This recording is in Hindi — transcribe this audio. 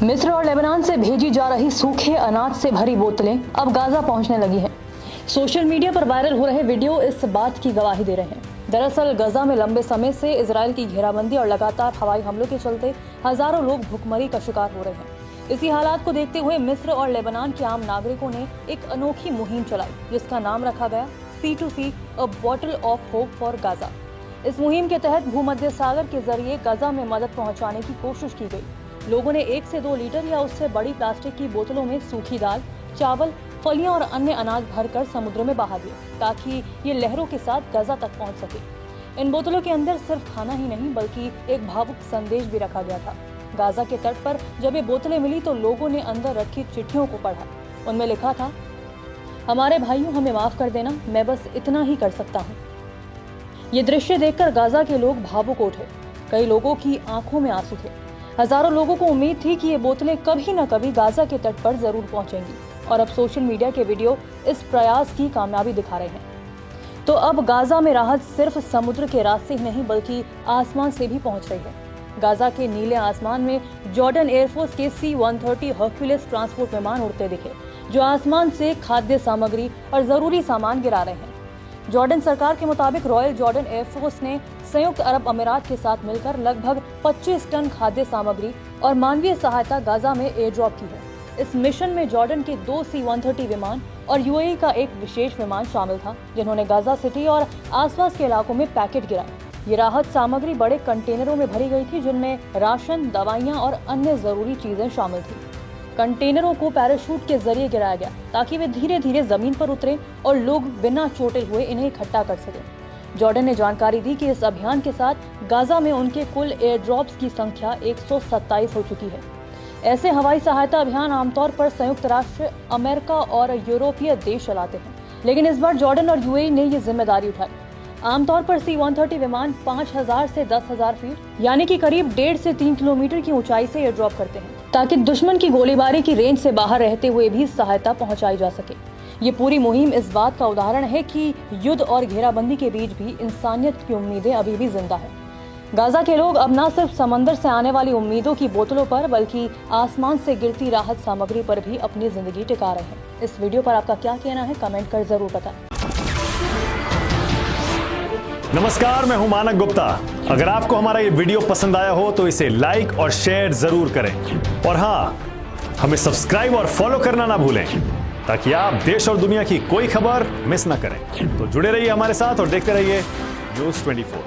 मिस्र और लेबनान से भेजी जा रही सूखे अनाज से भरी बोतलें अब गाजा पहुंचने लगी हैं। सोशल मीडिया पर वायरल हो रहे वीडियो इस बात की गवाही दे रहे हैं। दरअसल गजा में लंबे समय से इजरायल की घेराबंदी और लगातार हवाई हमलों के चलते हजारों लोग भुखमरी का शिकार हो रहे हैं। इसी हालात को देखते हुए मिस्र और लेबनान के आम नागरिकों ने एक अनोखी मुहिम चलाई, जिसका नाम रखा गया C2C, a bottle of hope for Gaza. इस मुहिम के तहत भूमध्य सागर के जरिए गाजा में मदद पहुंचाने की कोशिश की गई। लोगों ने 1 से 2 लीटर या उससे बड़ी प्लास्टिक की बोतलों में सूखी दाल, चावल, फलियां और अन्य अनाज भरकर समुद्र में बहा दिए, ताकि ये लहरों के साथ गाजा तक पहुंच सके। इन बोतलों के अंदर सिर्फ खाना ही नहीं बल्कि एक भावुक संदेश भी रखा गया था। गाजा के तट पर जब ये बोतलें मिली तो लोगों ने अंदर रखी चिट्ठियों को पढ़ा। उनमें लिखा था, हमारे भाइयों, हमें माफ कर देना, मैं बस इतना ही कर सकता हूँ। ये दृश्य देखकर गाजा के लोग भावुक उठे। कई लोगों की आंखों में आंसू थे। हजारों लोगों को उम्मीद थी कि ये बोतलें कभी न कभी गाजा के तट पर जरूर पहुंचेंगी, और अब सोशल मीडिया के वीडियो इस प्रयास की कामयाबी दिखा रहे हैं। तो अब गाजा में राहत सिर्फ समुद्र के रास्ते ही नहीं बल्कि आसमान से भी पहुंच रही है। गाजा के नीले आसमान में जॉर्डन एयरफोर्स के C-130 हर्क्यूलिस ट्रांसपोर्ट विमान उड़ते दिखे, जो आसमान से खाद्य सामग्री और जरूरी सामान गिरा रहे हैं। जॉर्डन सरकार के मुताबिक रॉयल जॉर्डन एयरफोर्स ने संयुक्त अरब अमीरात के साथ मिलकर लगभग 25 टन खाद्य सामग्री और मानवीय सहायता गाजा में एयर ड्रॉप की है। इस मिशन में जॉर्डन के 2 C-130 विमान और UAE का एक विशेष विमान शामिल था, जिन्होंने गाजा सिटी और आसपास के इलाकों में पैकेट गिराए। ये राहत सामग्री बड़े कंटेनरों में भरी गई थी, जिनमें राशन, दवाइयां और अन्य जरूरी चीजें शामिल थी। कंटेनरों को पैराशूट के जरिए गिराया गया ताकि वे धीरे धीरे जमीन पर उतरे और लोग बिना चोटिल हुए इन्हें इकट्ठा कर सकें। जॉर्डन ने जानकारी दी कि इस अभियान के साथ गाजा में उनके कुल एयर ड्रॉप्स की संख्या 127 हो चुकी है। ऐसे हवाई सहायता अभियान आमतौर पर संयुक्त राष्ट्र, अमेरिका और यूरोपीय देश चलाते हैं, लेकिन इस बार जॉर्डन और UAE ने ये जिम्मेदारी उठाई। आमतौर पर C-130 विमान 5000 से 10,000 फीट यानी कि करीब 1.5 से 3 किलोमीटर की ऊंचाई से एयर ड्रॉप करते हैं, ताकि दुश्मन की गोलीबारी की रेंज से बाहर रहते हुए भी सहायता पहुंचाई जा सके। ये पूरी मुहिम इस बात का उदाहरण है कि युद्ध और घेराबंदी के बीच भी इंसानियत की उम्मीदें अभी भी जिंदा है। गाजा के लोग अब न सिर्फ समंदर से आने वाली उम्मीदों की बोतलों पर बल्कि आसमान से गिरती राहत सामग्री पर भी अपनी जिंदगी टिका रहे हैं। इस वीडियो पर आपका क्या कहना है, कमेंट कर जरूर बताएं। नमस्कार, मैं हूं मानक गुप्ता। अगर आपको हमारा ये वीडियो पसंद आया हो तो इसे लाइक और शेयर जरूर करें, और हाँ, हमें सब्सक्राइब और फॉलो करना ना भूलें, ताकि आप देश और दुनिया की कोई खबर मिस ना करें। तो जुड़े रहिए हमारे साथ और देखते रहिए News 24।